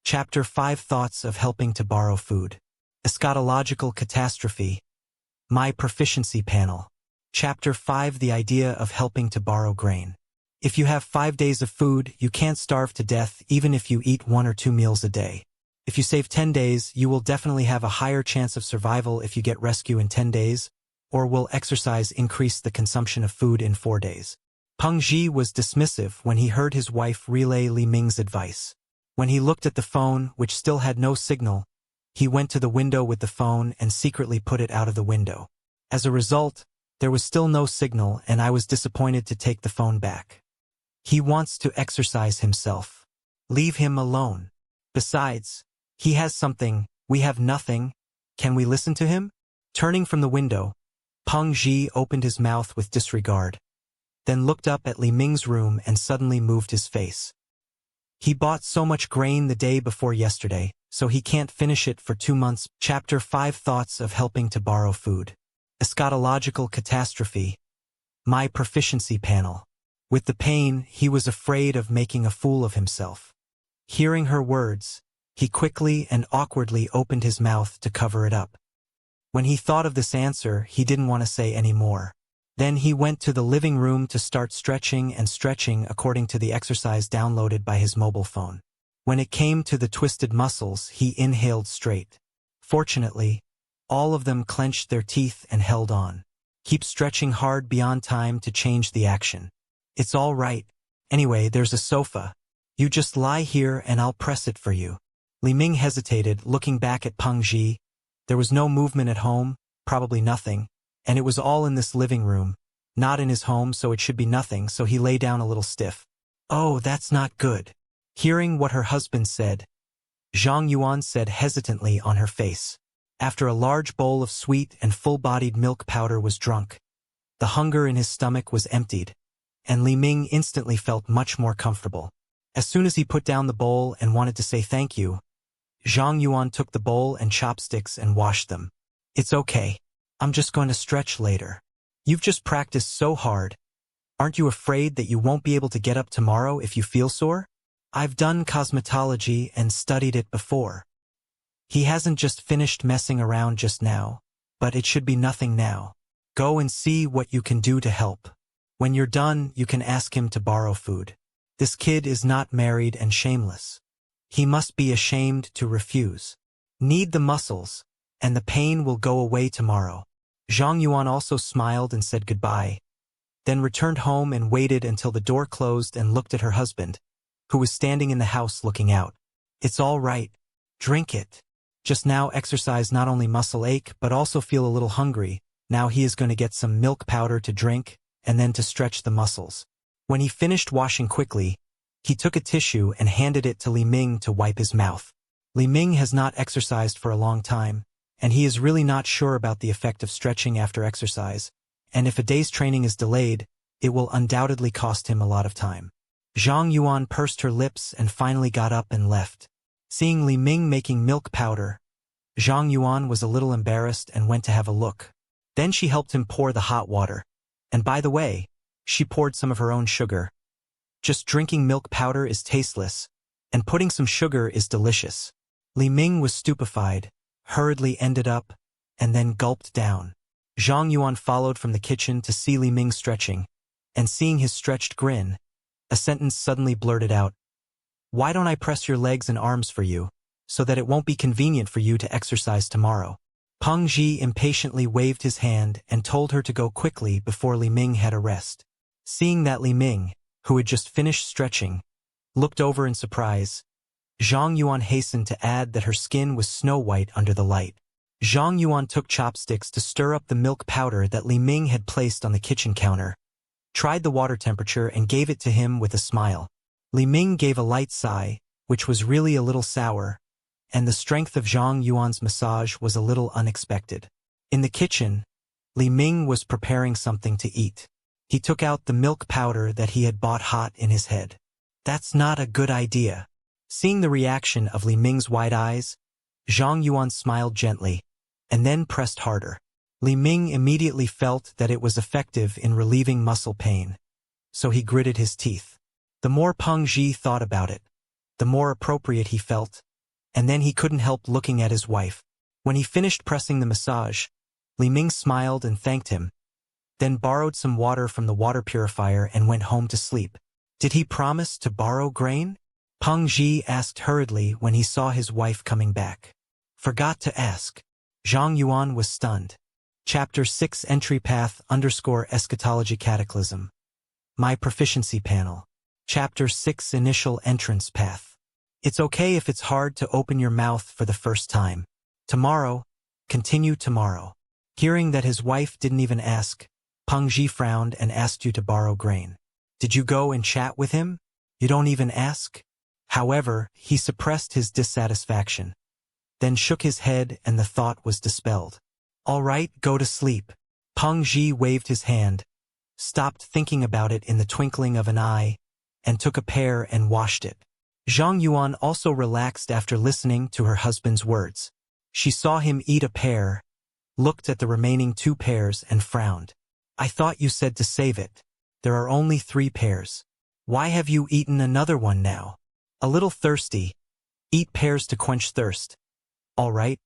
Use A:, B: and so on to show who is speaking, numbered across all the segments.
A: Chapter 5 Thoughts of Helping to Borrow Food. Eschatological Catastrophe. My Proficiency Panel. Chapter 5 The Idea of Helping to Borrow Grain. If you have 5 days of food, you can't starve to death even if you eat 1 or 2 meals a day. If you save 10 days, you will definitely have a higher chance of survival if you get rescue in 10 days, or will exercise increase the consumption of food in 4 days. Peng Zhi was dismissive when he heard his wife relay Li Ming's advice. When he looked at the phone, which still had no signal, he went to the window with the phone and secretly put it out of the window. As a result, there was still no signal and I was disappointed to take the phone back. He wants to exercise himself. Leave him alone. Besides, he has something, we have nothing. Can we listen to him? Turning from the window, Peng Zhi opened his mouth with disregard, then looked up at Li Ming's room and suddenly moved his face. He bought so much grain the day before yesterday, so he can't finish it for 2 months. Chapter 5 Thoughts of Helping to Borrow Food. Eschatological Catastrophe. My Proficiency Panel. With the pain, he was afraid of making a fool of himself. Hearing her words, he quickly and awkwardly opened his mouth to cover it up. When he thought of this answer, he didn't want to say any more. Then he went to the living room to start stretching according to the exercise downloaded by his mobile phone. When it came to the twisted muscles, he inhaled straight. Fortunately, all of them clenched their teeth and held on. Keep stretching hard beyond time to change the action. It's all right. Anyway, there's a sofa. You just lie here and I'll press it for you. Li Ming hesitated, looking back at Peng Zhi. There was no movement at home, probably nothing. And it was all in this living room, not in his home, so it should be nothing, so he lay down a little stiff. Oh, that's not good. Hearing what her husband said, Zhang Yuan said hesitantly on her face. After a large bowl of sweet and full-bodied milk powder was drunk, the hunger in his stomach was emptied, and Li Ming instantly felt much more comfortable. As soon as he put down the bowl and wanted to say thank you, Zhang Yuan took the bowl and chopsticks and washed them. It's okay. I'm just going to stretch later. You've just practiced so hard. Aren't you afraid that you won't be able to get up tomorrow if you feel sore? I've done cosmetology and studied it before. He hasn't just finished messing around just now, but it should be nothing now. Go and see what you can do to help. When you're done, you can ask him to borrow food. This kid is not married and shameless. He must be ashamed to refuse. Need the muscles, and the pain will go away tomorrow. Zhang Yuan also smiled and said goodbye, then returned home and waited until the door closed and looked at her husband, who was standing in the house looking out. It's all right. Drink it. Just now exercise not only muscle ache but also feel a little hungry. Now he is going to get some milk powder to drink and then to stretch the muscles. When he finished washing quickly, he took a tissue and handed it to Li Ming to wipe his mouth. Li Ming has not exercised for a long time, and he is really not sure about the effect of stretching after exercise, and if a day's training is delayed, it will undoubtedly cost him a lot of time. Zhang Yuan pursed her lips and finally got up and left. Seeing Li Ming making milk powder, Zhang Yuan was a little embarrassed and went to have a look. Then she helped him pour the hot water. And by the way, she poured some of her own sugar. Just drinking milk powder is tasteless, and putting some sugar is delicious. Li Ming was stupefied, hurriedly ended up, and then gulped down. Zhang Yuan followed from the kitchen to see Li Ming stretching, and seeing his stretched grin, a sentence suddenly blurted out. Why don't I press your legs and arms for you, so that it won't be convenient for you to exercise tomorrow? Peng Zhi impatiently waved his hand and told her to go quickly before Li Ming had a rest. Seeing that Li Ming, who had just finished stretching, looked over in surprise, Zhang Yuan hastened to add that her skin was snow-white under the light. Zhang Yuan took chopsticks to stir up the milk powder that Li Ming had placed on the kitchen counter, tried the water temperature and gave it to him with a smile. Li Ming gave a light sigh, which was really a little sour, and the strength of Zhang Yuan's massage was a little unexpected. In the kitchen, Li Ming was preparing something to eat. He took out the milk powder that he had bought hot in his head. That's not a good idea. Seeing the reaction of Li Ming's wide eyes, Zhang Yuan smiled gently, and then pressed harder. Li Ming immediately felt that it was effective in relieving muscle pain, so he gritted his teeth. The more Peng Zhi thought about it, the more appropriate he felt, and then he couldn't help looking at his wife. When he finished pressing the massage, Li Ming smiled and thanked him, then borrowed some water from the water purifier and went home to sleep. Did he promise to borrow grain? Peng Zhi asked hurriedly when he saw his wife coming back. Forgot to ask. Zhang Yuan was stunned. Chapter 6 Entry Path _ Eschatology Cataclysm. My Proficiency Panel. Chapter 6 Initial Entrance Path. It's okay if it's hard to open your mouth for the first time. Tomorrow, continue tomorrow. Hearing that his wife didn't even ask, Peng Zhi frowned and asked you to borrow grain. Did you go and chat with him? You don't even ask? However, he suppressed his dissatisfaction, then shook his head and the thought was dispelled. All right, go to sleep. Peng Zhi waved his hand, stopped thinking about it in the twinkling of an eye, and took a pear and washed it. Zhang Yuan also relaxed after listening to her husband's words. She saw him eat a pear, looked at the remaining 2 pears and frowned. I thought you said to save it. There are only 3 pears. Why have you eaten another one now? A little thirsty. Eat pears to quench thirst. All right.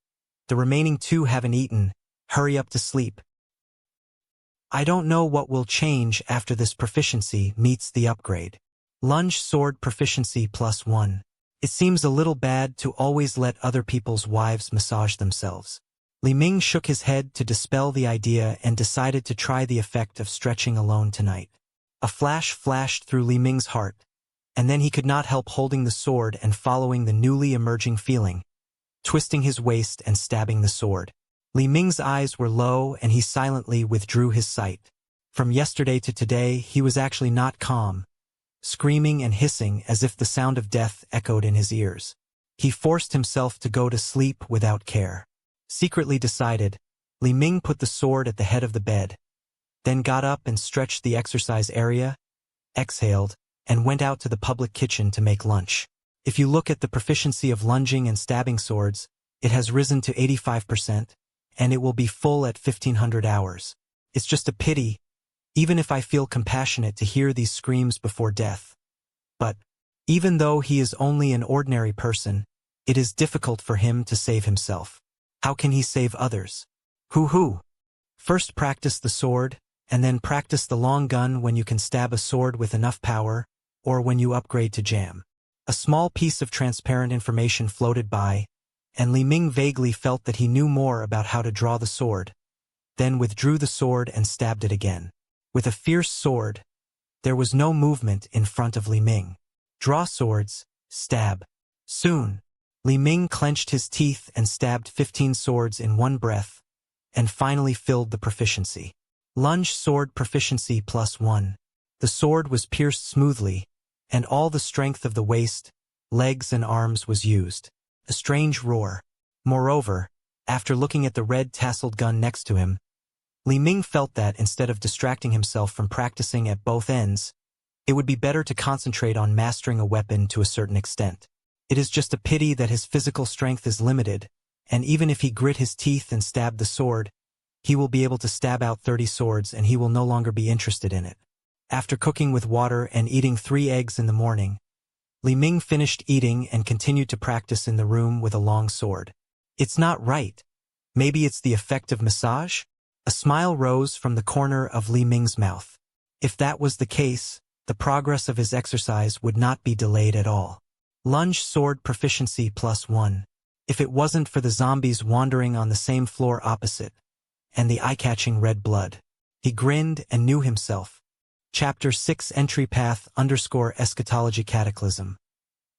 A: The remaining 2 haven't eaten. Hurry up to sleep. I don't know what will change after this proficiency meets the upgrade. Lunge sword proficiency +1. It seems a little bad to always let other people's wives massage themselves. Li Ming shook his head to dispel the idea and decided to try the effect of stretching alone tonight. A flash flashed through Li Ming's heart, and then he could not help holding the sword and following the newly emerging feeling, twisting his waist and stabbing the sword. Li Ming's eyes were low and he silently withdrew his sight. From yesterday to today, he was actually not calm, screaming and hissing as if the sound of death echoed in his ears. He forced himself to go to sleep without care. Secretly decided, Li Ming put the sword at the head of the bed, then got up and stretched the exercise area, exhaled, and went out to the public kitchen to make lunch. If you look at the proficiency of lunging and stabbing swords, it has risen to 85%, and it will be full at 1500 hours. It's just a pity, even if I feel compassionate to hear these screams before death. But, even though he is only an ordinary person, it is difficult for him to save himself. How can he save others? Hoo-hoo! First practice the sword, and then practice the long gun when you can stab a sword with enough power, or when you upgrade to jam. A small piece of transparent information floated by, and Li Ming vaguely felt that he knew more about how to draw the sword, then withdrew the sword and stabbed it again. With a fierce sword, there was no movement in front of Li Ming. Draw swords, stab. Soon, Li Ming clenched his teeth and stabbed 15 swords in one breath, and finally filled the proficiency. Lunge sword proficiency +1. The sword was pierced smoothly, and all the strength of the waist, legs and arms was used. A strange roar. Moreover, after looking at the red tasseled gun next to him, Li Ming felt that instead of distracting himself from practicing at both ends, it would be better to concentrate on mastering a weapon to a certain extent. It is just a pity that his physical strength is limited, and even if he grit his teeth and stabbed the sword, he will be able to stab out 30 swords and he will no longer be interested in it. After cooking with water and eating 3 eggs in the morning, Li Ming finished eating and continued to practice in the room with a long sword. It's not right. Maybe it's the effect of massage? A smile rose from the corner of Li Ming's mouth. If that was the case, the progress of his exercise would not be delayed at all. Lunge sword proficiency +1. If it wasn't for the zombies wandering on the same floor opposite, and the eye-catching red blood. He grinned and knew himself. Chapter 6 Entry Path _ Eschatology Cataclysm.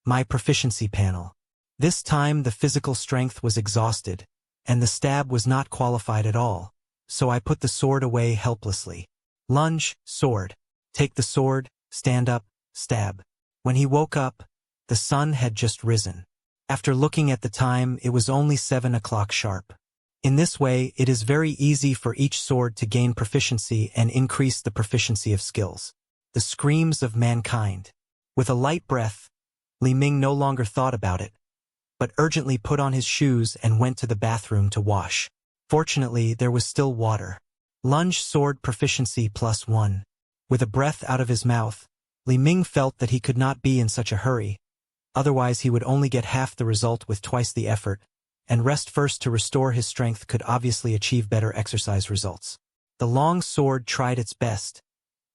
A: My Proficiency Panel. This time the physical strength was exhausted, and the stab was not qualified at all, so I put the sword away helplessly. Lunge, sword. Take the sword, stand up, stab. When he woke up, the sun had just risen. After looking at the time, it was only 7 o'clock sharp. In this way, it is very easy for each sword to gain proficiency and increase the proficiency of skills. The screams of mankind. With a light breath, Li Ming no longer thought about it, but urgently put on his shoes and went to the bathroom to wash. Fortunately, there was still water. Lunge sword proficiency +1. With a breath out of his mouth, Li Ming felt that he could not be in such a hurry, Otherwise he would only get half the result with twice the effort, and rest first to restore his strength could obviously achieve better exercise results. The long sword tried its best,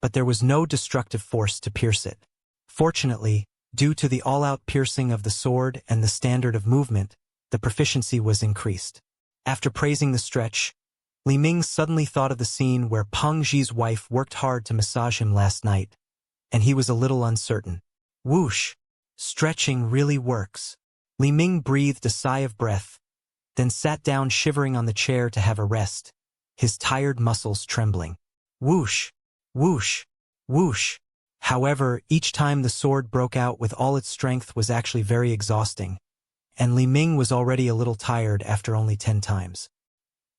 A: but there was no destructive force to pierce it. Fortunately, due to the all-out piercing of the sword and the standard of movement, the proficiency was increased. After praising the stretch, Li Ming suddenly thought of the scene where Peng Zhi's wife worked hard to massage him last night, and he was a little uncertain. Whoosh! Stretching really works. Li Ming breathed a sigh of breath, then sat down shivering on the chair to have a rest, his tired muscles trembling. Whoosh! Whoosh! Whoosh! However, each time the sword broke out with all its strength was actually very exhausting, and Li Ming was already a little tired after only 10 times.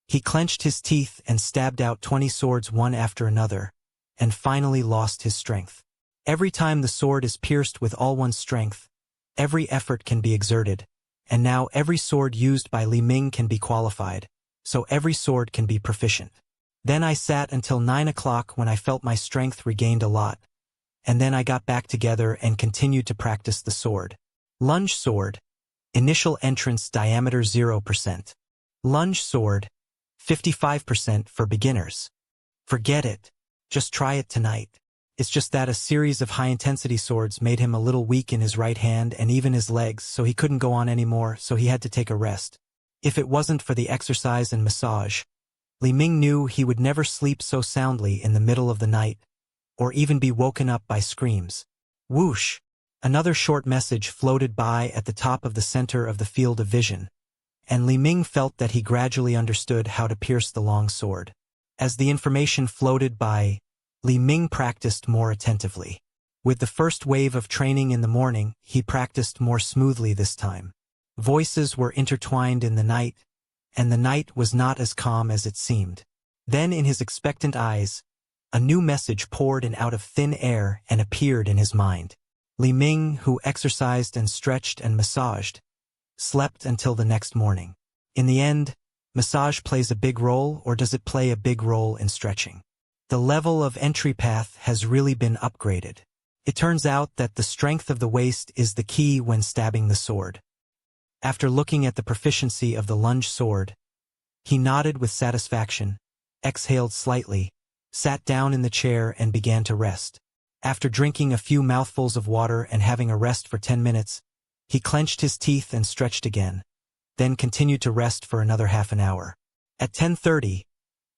A: He clenched his teeth and stabbed out 20 swords one after another, and finally lost his strength. Every time the sword is pierced with all one's strength, every effort can be exerted, and now every sword used by Li Ming can be qualified, so every sword can be proficient. Then I sat until 9 o'clock when I felt my strength regained a lot, and then I got back together and continued to practice the sword. Lunge sword. Initial entrance diameter 0%. Lunge sword. 55% for beginners. Forget it. Just try it tonight. It's just that a series of high-intensity swords made him a little weak in his right hand and even his legs, so he couldn't go on anymore, so he had to take a rest. If it wasn't for the exercise and massage, Li Ming knew he would never sleep so soundly in the middle of the night, or even be woken up by screams. Whoosh! Another short message floated by at the top of the center of the field of vision, and Li Ming felt that he gradually understood how to pierce the long sword. As the information floated by, Li Ming practiced more attentively. With the first wave of training in the morning, he practiced more smoothly this time. Voices were intertwined in the night, and the night was not as calm as it seemed. Then in his expectant eyes, a new message poured in out of thin air and appeared in his mind. Li Ming, who exercised and stretched and massaged, slept until the next morning. In the end, massage plays a big role, or does it play a big role in stretching? The level of entry path has really been upgraded. It turns out that the strength of the waist is the key when stabbing the sword. After looking at the proficiency of the lunge sword, he nodded with satisfaction, exhaled slightly, sat down in the chair and began to rest. After drinking a few mouthfuls of water and having a rest for 10 minutes, he clenched his teeth and stretched again, then continued to rest for another half an hour. At 10:30,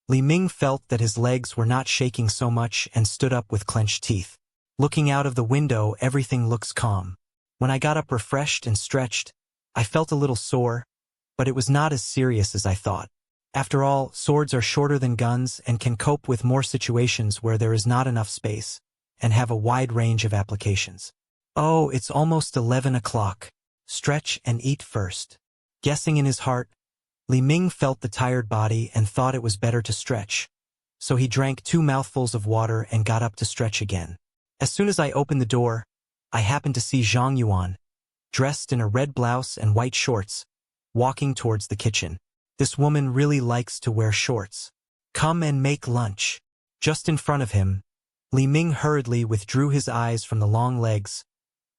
A: Li Ming felt that his legs were not shaking so much and stood up with clenched teeth. Looking out of the window, everything looks calm. When I got up refreshed and stretched, I felt a little sore, but it was not as serious as I thought. After all, swords are shorter than guns and can cope with more situations where there is not enough space, and have a wide range of applications. Oh, it's almost 11 o'clock. Stretch and eat first. Guessing in his heart, Li Ming felt the tired body and thought it was better to stretch, so he drank 2 mouthfuls of water and got up to stretch again. As soon as I opened the door, I happened to see Zhang Yuan, dressed in a red blouse and white shorts, walking towards the kitchen. This woman really likes to wear shorts. Come and make lunch. Just in front of him, Li Ming hurriedly withdrew his eyes from the long legs,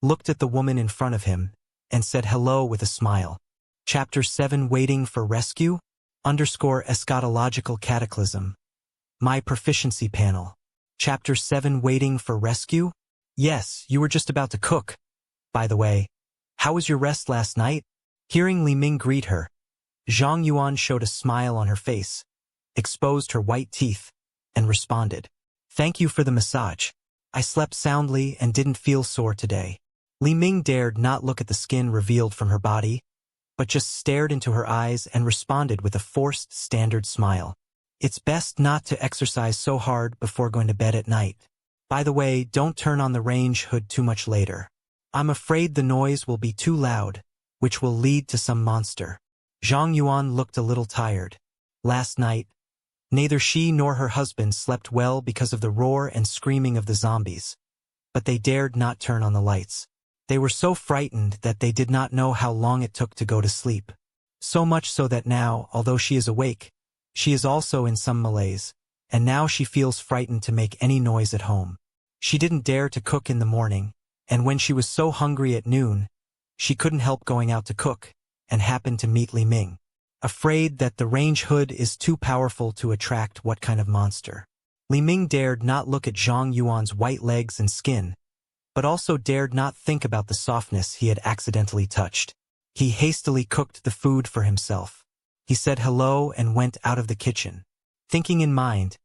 A: looked at the woman in front of him, and said hello with a smile. Chapter 7 Waiting for Rescue? Eschatological Cataclysm. My Proficiency Panel. Chapter 7 Waiting for Rescue? Yes, you were just about to cook. By the way, how was your rest last night? Hearing Li Ming greet her, Zhang Yuan showed a smile on her face, exposed her white teeth, and responded, Thank you for the massage. I slept soundly and didn't feel sore today. Li Ming dared not look at the skin revealed from her body, but just stared into her eyes and responded with a forced, standard smile. It's best not to exercise so hard before going to bed at night. By the way, don't turn on the range hood too much later. I'm afraid the noise will be too loud, which will lead to some monster. Zhang Yuan looked a little tired. Last night, neither she nor her husband slept well because of the roar and screaming of the zombies, but they dared not turn on the lights. They were so frightened that they did not know how long it took to go to sleep. So much so that now, although she is awake, she is also in some malaise, and now she feels frightened to make any noise at home. She didn't dare to cook in the morning, and when she was so hungry at noon, she couldn't help going out to cook, and happened to meet Li Ming. Afraid that the range hood is too powerful to attract what kind of monster. Li Ming dared not look at Zhang Yuan's white legs and skin, but also dared not think about the softness he had accidentally touched. He hastily cooked the food for himself. He said hello and went out of the kitchen. Thinking in mind,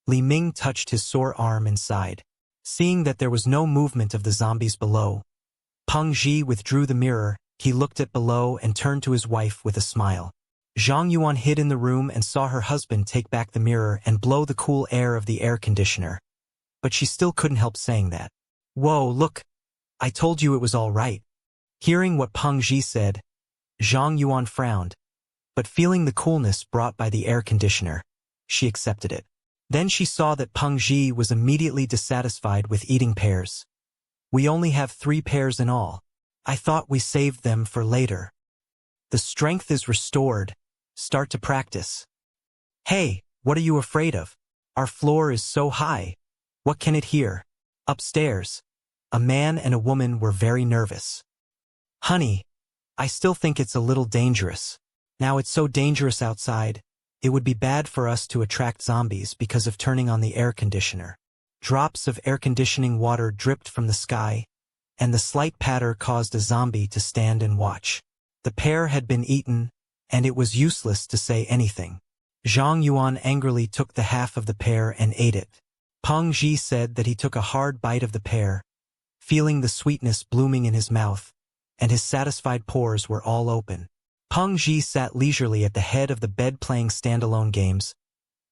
A: Li Ming touched his sore arm and sighed. Seeing that there was no movement of the zombies below, Peng Zhi withdrew the mirror. He looked at below and turned to his wife with a smile. Zhang Yuan hid in the room and saw her husband take back the mirror and blow the cool air of the air conditioner. But she still couldn't help saying that. "Whoa, look! I told you it was all right." Hearing what Peng Zhi said, Zhang Yuan frowned, but feeling the coolness brought by the air conditioner, she accepted it. Then she saw that Peng Zhi was immediately dissatisfied with eating pears. "We only have 3 pears in all. I thought we saved them for later." "The strength is restored. Start to practice." "Hey, what are you afraid of? Our floor is so high. What can it hear?" Upstairs, a man and a woman were very nervous. "Honey, I still think it's a little dangerous. Now it's so dangerous outside. It would be bad for us to attract zombies because of turning on the air conditioner." Drops of air conditioning water dripped from the sky, and the slight patter caused a zombie to stand and watch. The pear had been eaten, and it was useless to say anything. Zhang Yuan angrily took the half of the pear and ate it. Peng Zhi said that he took a hard bite of the pear, feeling the sweetness blooming in his mouth, and his satisfied pores were all open. Peng Zhi sat leisurely at the head of the bed playing standalone games,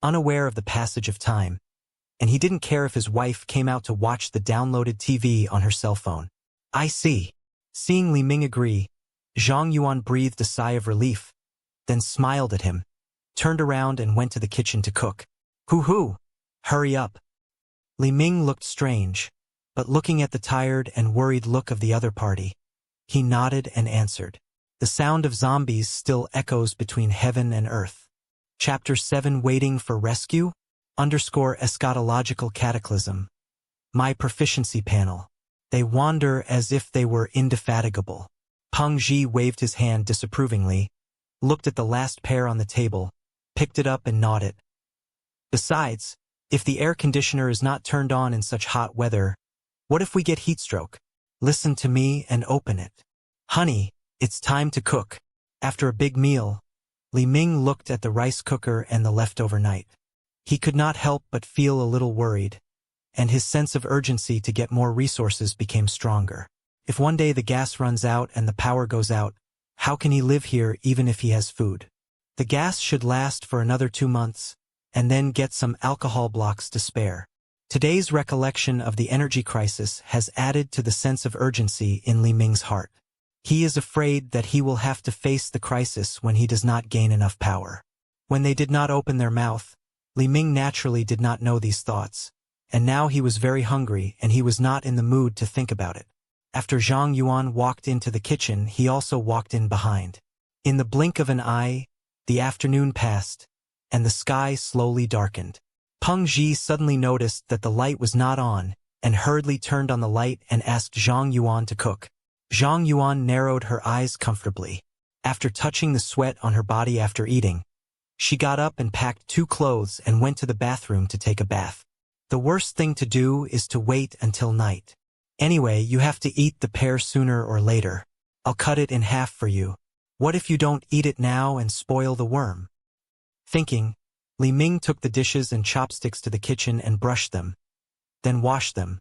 A: unaware of the passage of time, and he didn't care if his wife came out to watch the downloaded TV on her cell phone. "I see." Seeing Li Ming agree, Zhang Yuan breathed a sigh of relief, then smiled at him, turned around and went to the kitchen to cook. "Hoo-hoo! Hurry up." Li Ming looked strange, but looking at the tired and worried look of the other party, he nodded and answered. The sound of zombies still echoes between heaven and earth. Chapter 7 Waiting for Rescue? Eschatological Cataclysm. My Proficiency Panel. They wander as if they were indefatigable. Peng Zhi waved his hand disapprovingly, looked at the last pear on the table, picked it up and gnawed it. "Besides, if the air conditioner is not turned on in such hot weather, what if we get heat stroke? Listen to me and open it." "Honey, it's time to cook." After a big meal, Li Ming looked at the rice cooker and the leftover night. He could not help but feel a little worried, and his sense of urgency to get more resources became stronger. If one day the gas runs out and the power goes out, how can he live here even if he has food? The gas should last for another 2 months, and then get some alcohol blocks to spare. Today's recollection of the energy crisis has added to the sense of urgency in Li Ming's heart. He is afraid that he will have to face the crisis when he does not gain enough power. When they did not open their mouth, Li Ming naturally did not know these thoughts, and now he was very hungry and he was not in the mood to think about it. After Zhang Yuan walked into the kitchen, he also walked in behind. In the blink of an eye, the afternoon passed, and the sky slowly darkened. Peng Zhi suddenly noticed that the light was not on, and hurriedly turned on the light and asked Zhang Yuan to cook. Zhang Yuan narrowed her eyes comfortably. After touching the sweat on her body after eating, she got up and packed 2 clothes and went to the bathroom to take a bath. The worst thing to do is to wait until night. Anyway, you have to eat the pear sooner or later. I'll cut it in half for you. What if you don't eat it now and spoil the worm? Thinking, Li Ming took the dishes and chopsticks to the kitchen and brushed them, then washed them,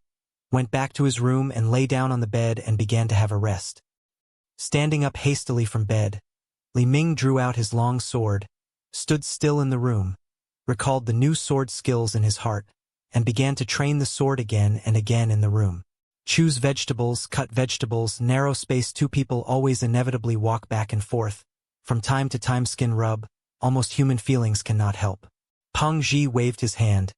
A: went back to his room and lay down on the bed and began to have a rest. Standing up hastily from bed, Li Ming drew out his long sword, stood still in the room, recalled the new sword skills in his heart, and began to train the sword again and again in the room. Choose vegetables, cut vegetables, narrow space. 2 people always inevitably walk back and forth. From time to time skin rub, almost human feelings cannot help. Peng Zhi waved his hand,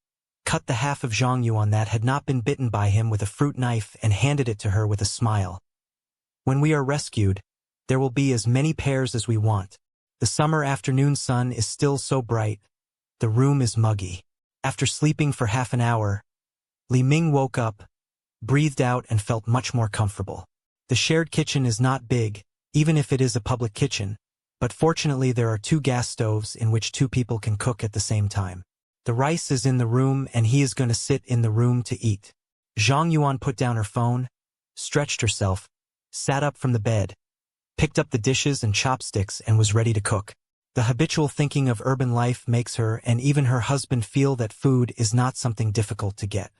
A: cut the half of Zhang Yuan that had not been bitten by him with a fruit knife and handed it to her with a smile. When we are rescued, there will be as many pears as we want. The summer afternoon sun is still so bright. The room is muggy. After sleeping for half an hour, Li Ming woke up, breathed out and felt much more comfortable. The shared kitchen is not big, even if it is a public kitchen, but fortunately there are 2 gas stoves in which 2 people can cook at the same time. The rice is in the room and he is going to sit in the room to eat. Zhang Yuan put down her phone, stretched herself, sat up from the bed, picked up the dishes and chopsticks and was ready to cook. The habitual thinking of urban life makes her and even her husband feel that food is not something difficult to get.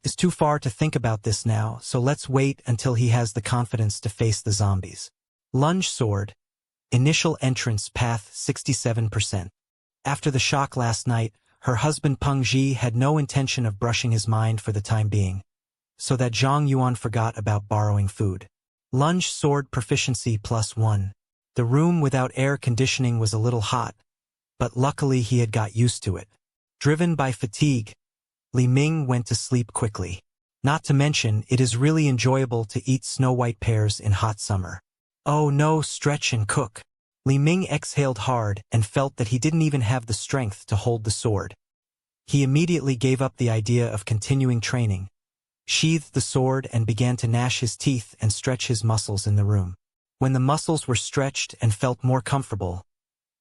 A: It's too far to think about this now, so let's wait until he has the confidence to face the zombies. Lunge sword. Initial entrance path 67%. After the shock last night, her husband Peng Ji had no intention of brushing his mind for the time being, so that Zhang Yuan forgot about borrowing food. Lunge sword proficiency +1. The room without air conditioning was a little hot, but luckily he had got used to it. Driven by fatigue, Li Ming went to sleep quickly. Not to mention, it is really enjoyable to eat snow-white pears in hot summer. Oh no, stretch and cook. Li Ming exhaled hard and felt that he didn't even have the strength to hold the sword. He immediately gave up the idea of continuing training, sheathed the sword and began to gnash his teeth and stretch his muscles in the room. When the muscles were stretched and felt more comfortable,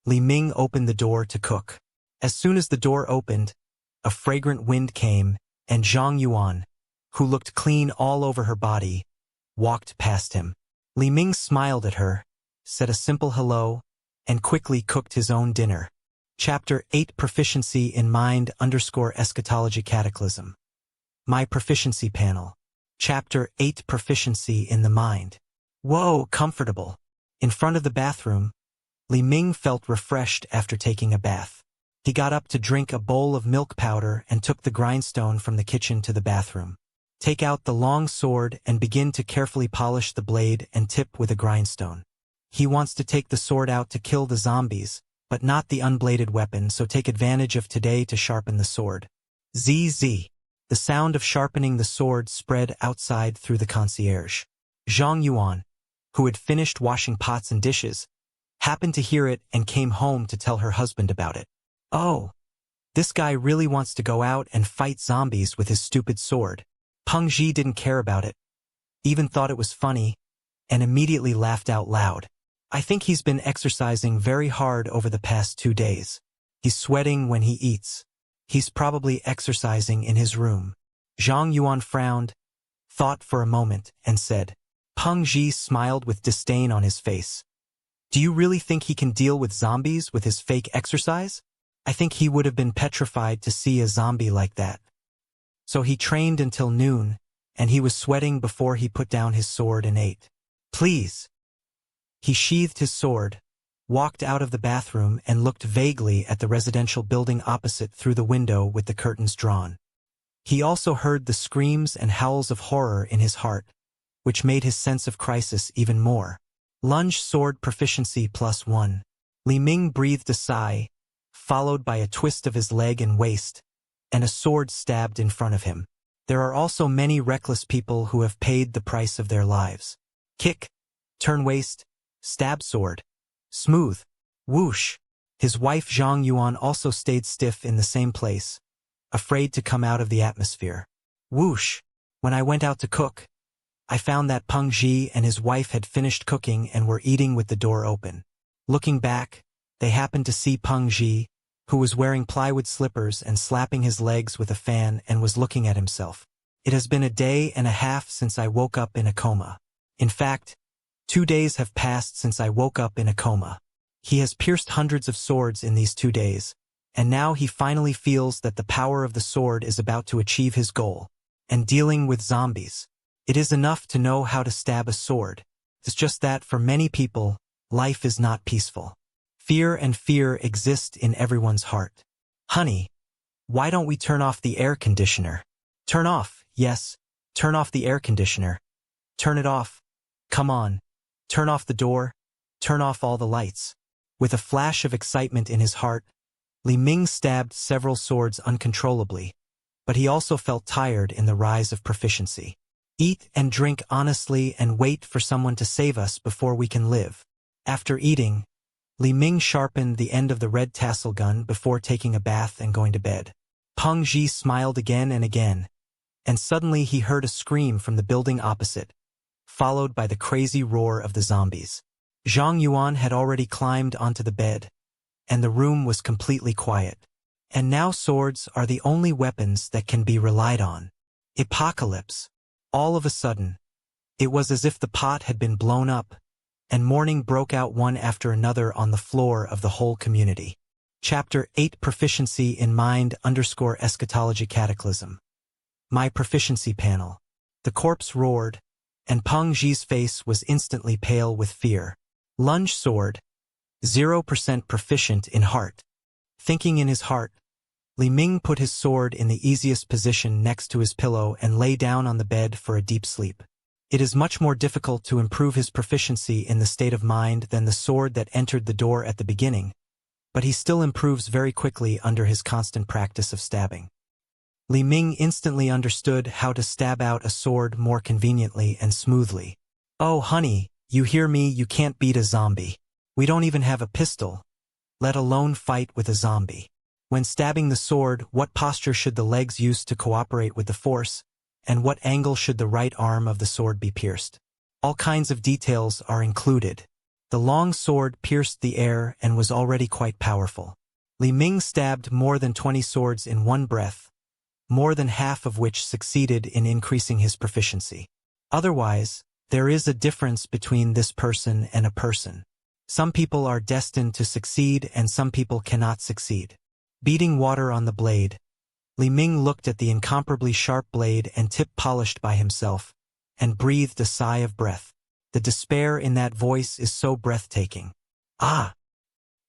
A: Li Ming opened the door to cook. As soon as the door opened, a fragrant wind came, and Zhang Yuan, who looked clean all over her body, walked past him. Li Ming smiled at her, said a simple hello, and quickly cooked his own dinner. Chapter 8 Proficiency in Mind_Eschatology Cataclysm. My Proficiency Panel. Chapter 8 Proficiency in the Mind. Whoa, comfortable. In front of the bathroom, Li Ming felt refreshed after taking a bath. He got up to drink a bowl of milk powder and took the grindstone from the kitchen to the bathroom. Take out the long sword and begin to carefully polish the blade and tip with a grindstone. He wants to take the sword out to kill the zombies, but not the unbladed weapon, so take advantage of today to sharpen the sword. ZZ. The sound of sharpening the sword spread outside through the concierge. Zhang Yuan, who had finished washing pots and dishes, happened to hear it and came home to tell her husband about it. Oh, this guy really wants to go out and fight zombies with his stupid sword. Peng Ji didn't care about it, even thought it was funny, and immediately laughed out loud. I think he's been exercising very hard over the past 2 days. He's sweating when he eats. He's probably exercising in his room. Zhang Yuan frowned, thought for a moment, and said. Peng Ji smiled with disdain on his face. Do you really think he can deal with zombies with his fake exercise? I think he would have been petrified to see a zombie like that. So he trained until noon, and he was sweating before he put down his sword and ate. Please. He sheathed his sword, walked out of the bathroom and looked vaguely at the residential building opposite through the window with the curtains drawn. He also heard the screams and howls of horror in his heart, which made his sense of crisis even more. Lunge sword proficiency +1. Li Ming breathed a sigh, followed by a twist of his leg and waist, and a sword stabbed in front of him. There are also many reckless people who have paid the price of their lives. Kick, turn waist, stab sword, smooth, whoosh. His wife Zhang Yuan also stayed stiff in the same place, afraid to come out of the atmosphere. Whoosh. When I went out to cook, I found that Peng Ji and his wife had finished cooking and were eating with the door open. Looking back, they happened to see Peng Ji, who was wearing plywood slippers and slapping his legs with a fan and was looking at himself. It has been a day and a half since I woke up in a coma. In fact, 2 days have passed since I woke up in a coma. He has pierced hundreds of swords in these 2 days, and now he finally feels that the power of the sword is about to achieve his goal, and dealing with zombies. It is enough to know how to stab a sword. It's just that for many people, life is not peaceful. Fear and fear exist in everyone's heart. Honey, why don't we turn off the air conditioner? Turn off, yes, turn off the air conditioner. Turn it off. Come on. Turn off the door. Turn off all the lights. With a flash of excitement in his heart, Li Ming stabbed several swords uncontrollably, but he also felt tired in the rise of proficiency. Eat and drink honestly and wait for someone to save us before we can live. After eating, Li Ming sharpened the end of the red tassel gun before taking a bath and going to bed. Peng Ji smiled again, and suddenly he heard a scream from the building opposite, followed by the crazy roar of the zombies. Zhang Yuan had already climbed onto the bed, and the room was completely quiet. And now swords are the only weapons that can be relied on. Apocalypse. All of a sudden, it was as if the pot had been blown up, and mourning broke out one after another on the floor of the whole community. Chapter 8 Proficiency in Mind_Eschatology Cataclysm. My Proficiency Panel. The corpse roared, and Peng Zhi's face was instantly pale with fear. Lunge sword. 0% proficient in heart. Thinking in his heart, Li Ming put his sword in the easiest position next to his pillow and lay down on the bed for a deep sleep. It is much more difficult to improve his proficiency in the state of mind than the sword that entered the door at the beginning, but he still improves very quickly under his constant practice of stabbing. Li Ming instantly understood how to stab out a sword more conveniently and smoothly. "Oh, honey, you hear me? You can't beat a zombie. We don't even have a pistol, let alone fight with a zombie. When stabbing the sword, what posture should the legs use to cooperate with the force, and what angle should the right arm of the sword be pierced? All kinds of details are included." The long sword pierced the air and was already quite powerful. Li Ming stabbed more than 20 swords in one breath, more than half of which succeeded in increasing his proficiency. Otherwise, there is a difference between this person and a person. Some people are destined to succeed and some people cannot succeed. Beating water on the blade, Li Ming looked at the incomparably sharp blade and tip polished by himself, and breathed a sigh of breath. The despair in that voice is so breathtaking. Ah!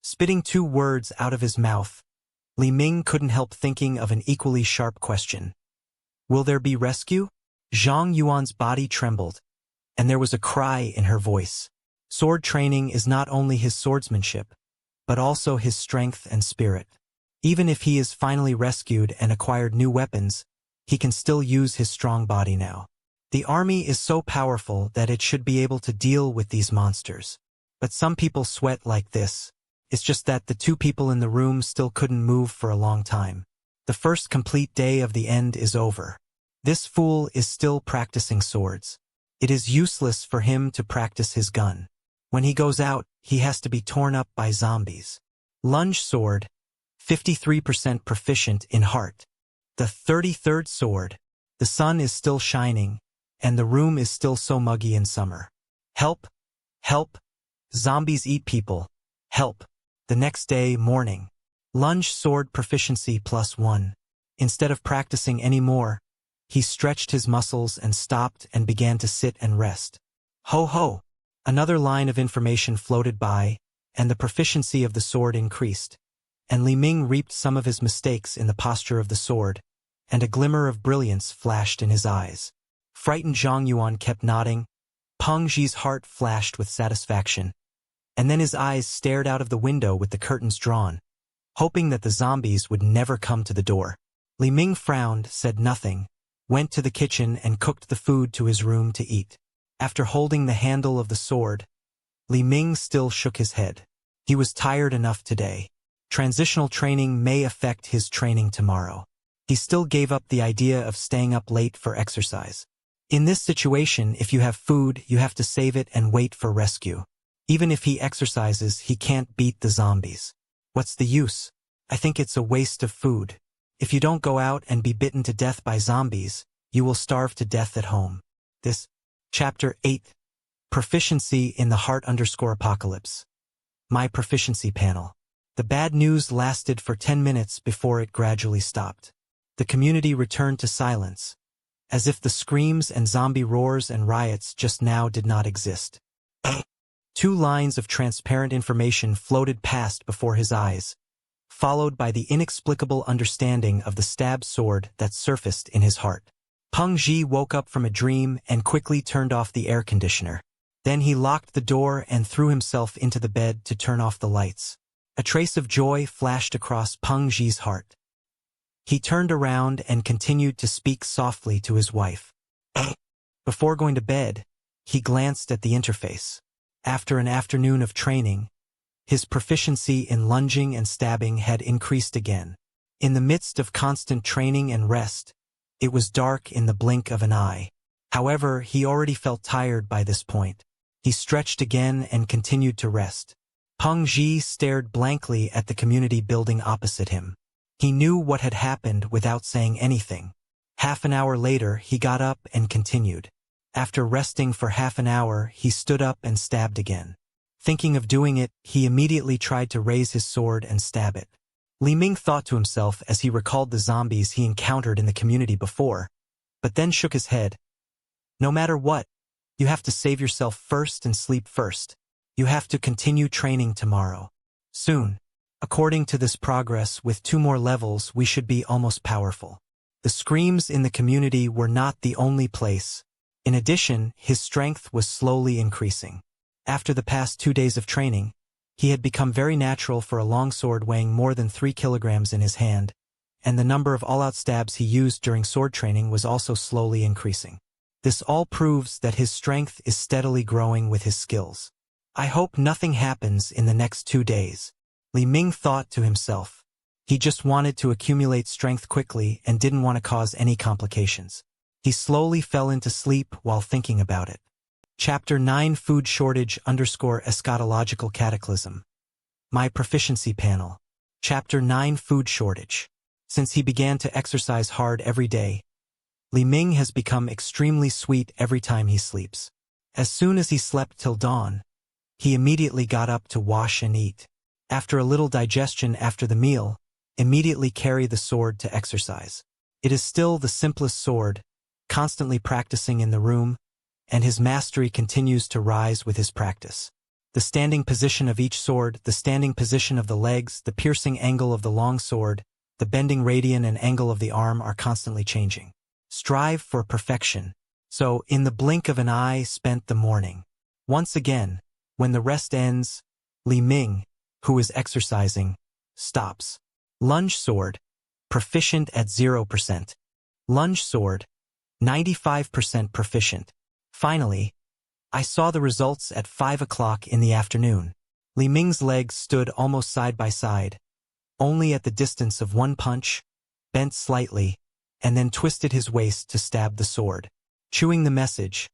A: Spitting 2 words out of his mouth, Li Ming couldn't help thinking of an equally sharp question. Will there be rescue? Zhang Yuan's body trembled, and there was a cry in her voice. Sword training is not only his swordsmanship, but also his strength and spirit. Even if he is finally rescued and acquired new weapons, he can still use his strong body now. The army is so powerful that it should be able to deal with these monsters. But some people sweat like this. It's just that the 2 people in the room still couldn't move for a long time. The first complete day of the end is over. This fool is still practicing swords. It is useless for him to practice his gun. When he goes out, he has to be torn up by zombies. Lunge sword. 53% proficient in heart. The 33rd sword. The sun is still shining, and the room is still so muggy in summer. Help! Help! Zombies eat people. Help! The next day, morning. Lunge sword proficiency +1. Instead of practicing any more, he stretched his muscles and stopped and began to sit and rest. Ho ho! Another line of information floated by, and the proficiency of the sword increased. And Li Ming reaped some of his mistakes in the posture of the sword, and a glimmer of brilliance flashed in his eyes. Frightened Zhang Yuan kept nodding. Peng Zhi's heart flashed with satisfaction, and then his eyes stared out of the window with the curtains drawn, hoping that the zombies would never come to the door. Li Ming frowned, said nothing, went to the kitchen and cooked the food to his room to eat. After holding the handle of the sword, Li Ming still shook his head. He was tired enough today. Transitional training may affect his training tomorrow. He still gave up the idea of staying up late for exercise. In this situation, if you have food, you have to save it and wait for rescue. Even if he exercises, he can't beat the zombies. What's the use? I think it's a waste of food. If you don't go out and be bitten to death by zombies, you will starve to death at home. This. Chapter 8. Proficiency in the Heart_Apocalypse. My Proficiency Panel. The bad news lasted for 10 minutes before it gradually stopped. The community returned to silence, as if the screams and zombie roars and riots just now did not exist. 2 lines of transparent information floated past before his eyes, followed by the inexplicable understanding of the stabbed sword that surfaced in his heart. Peng Zhi woke up from a dream and quickly turned off the air conditioner. Then he locked the door and threw himself into the bed to turn off the lights. A trace of joy flashed across Peng Zhi's heart. He turned around and continued to speak softly to his wife. Before going to bed, he glanced at the interface. After an afternoon of training, his proficiency in lunging and stabbing had increased again. In the midst of constant training and rest, it was dark in the blink of an eye. However, he already felt tired by this point. He stretched again and continued to rest. Peng Ji stared blankly at the community building opposite him. He knew what had happened without saying anything. Half an hour later, he got up and continued. After resting for half an hour, he stood up and stabbed again. Thinking of doing it, he immediately tried to raise his sword and stab it. Li Ming thought to himself as he recalled the zombies he encountered in the community before, but then shook his head. No matter what, you have to save yourself first and sleep first. You have to continue training tomorrow. Soon. According to this progress, with 2 more levels, we should be almost powerful. The screams in the community were not the only place. In addition, his strength was slowly increasing. After the past 2 days of training, he had become very natural for a longsword weighing more than 3 kilograms in his hand, and the number of all-out stabs he used during sword training was also slowly increasing. This all proves that his strength is steadily growing with his skills. I hope nothing happens in the next 2 days. Li Ming thought to himself. He just wanted to accumulate strength quickly and didn't want to cause any complications. He slowly fell into sleep while thinking about it. Chapter 9 Food Shortage _ Eschatological Cataclysm. My Proficiency Panel. Chapter 9 Food Shortage. Since he began to exercise hard every day, Li Ming has become extremely sweet every time he sleeps. As soon as he slept till dawn, he immediately got up to wash and eat. After a little digestion after the meal, immediately carry the sword to exercise. It is still the simplest sword, constantly practicing in the room, and his mastery continues to rise with his practice. The standing position of each sword, the standing position of the legs, the piercing angle of the long sword, the bending radian and angle of the arm are constantly changing. Strive for perfection. So, in the blink of an eye spent the morning. Once again, when the rest ends, Li Ming, who is exercising, stops. Lunge sword, proficient at 0%. Lunge sword, 95% proficient. Finally, I saw the results at 5 o'clock in the afternoon. Li Ming's legs stood almost side by side, only at the distance of 1 punch, bent slightly, and then twisted his waist to stab the sword. Chewing the message,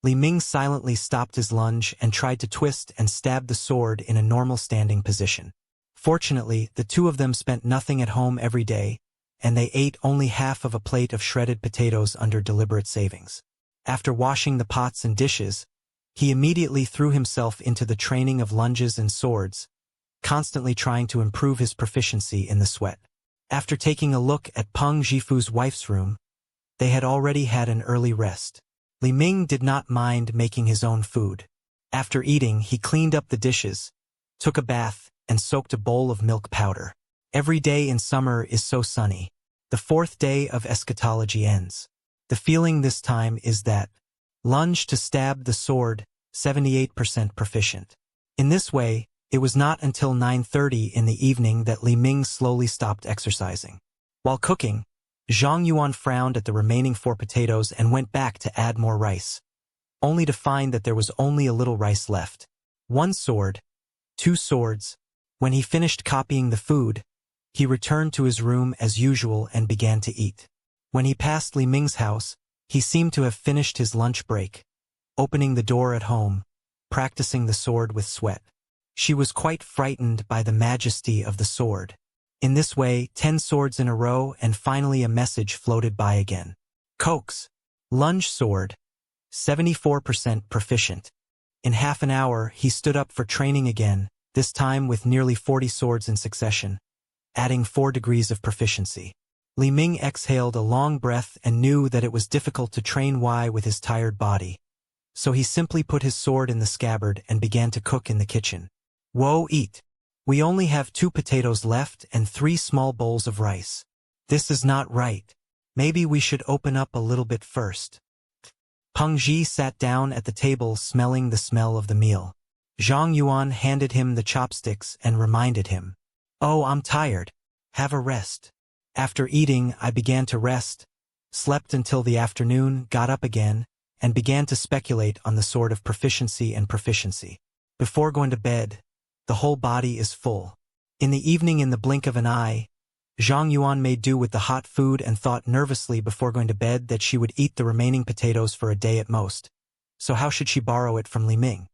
A: Li Ming silently stopped his lunge and tried to twist and stab the sword in a normal standing position. Fortunately, the two of them spent nothing at home every day, and they ate only half of a plate of shredded potatoes under deliberate savings. After washing the pots and dishes, he immediately threw himself into the training of lunges and swords, constantly trying to improve his proficiency in the sweat. After taking a look at Peng Jifu's wife's room, they had already had an early rest. Li Ming did not mind making his own food. After eating, he cleaned up the dishes, took a bath, and soaked a bowl of milk powder. Every day in summer is so sunny. The 4th day of eschatology ends. The feeling this time is that lunge to stab the sword, 78% proficient. In this way, it was not until 9:30 in the evening that Li Ming slowly stopped exercising. While cooking, Zhang Yuan frowned at the remaining 4 potatoes and went back to add more rice, only to find that there was only a little rice left. 1 sword, 2 swords. When he finished copying the food, he returned to his room as usual and began to eat. When he passed Li Ming's house, he seemed to have finished his lunch break, opening the door at home, practicing the sword with sweat. She was quite frightened by the majesty of the sword. In this way, 10 swords in a row, and finally a message floated by again. Coax. Lunge sword. 74% proficient. In half an hour, he stood up for training again, this time with nearly 40 swords in succession, adding 4 degrees of proficiency. Li Ming exhaled a long breath and knew that it was difficult to train with his tired body. So he simply put his sword in the scabbard and began to cook in the kitchen. Whoa, eat. We only have 2 potatoes left and 3 small bowls of rice. This is not right. Maybe we should open up a little bit first. Peng Ji sat down at the table smelling the smell of the meal. Zhang Yuan handed him the chopsticks and reminded him. Oh, I'm tired. Have a rest. After eating, I began to rest, slept until the afternoon, got up again, and began to speculate on the sort of proficiency and proficiency. Before going to bed, the whole body is full. In the evening, in the blink of an eye, Zhang Yuan made do with the hot food and thought nervously before going to bed that she would eat the remaining potatoes for a day at most. So how should she borrow it from Li Ming?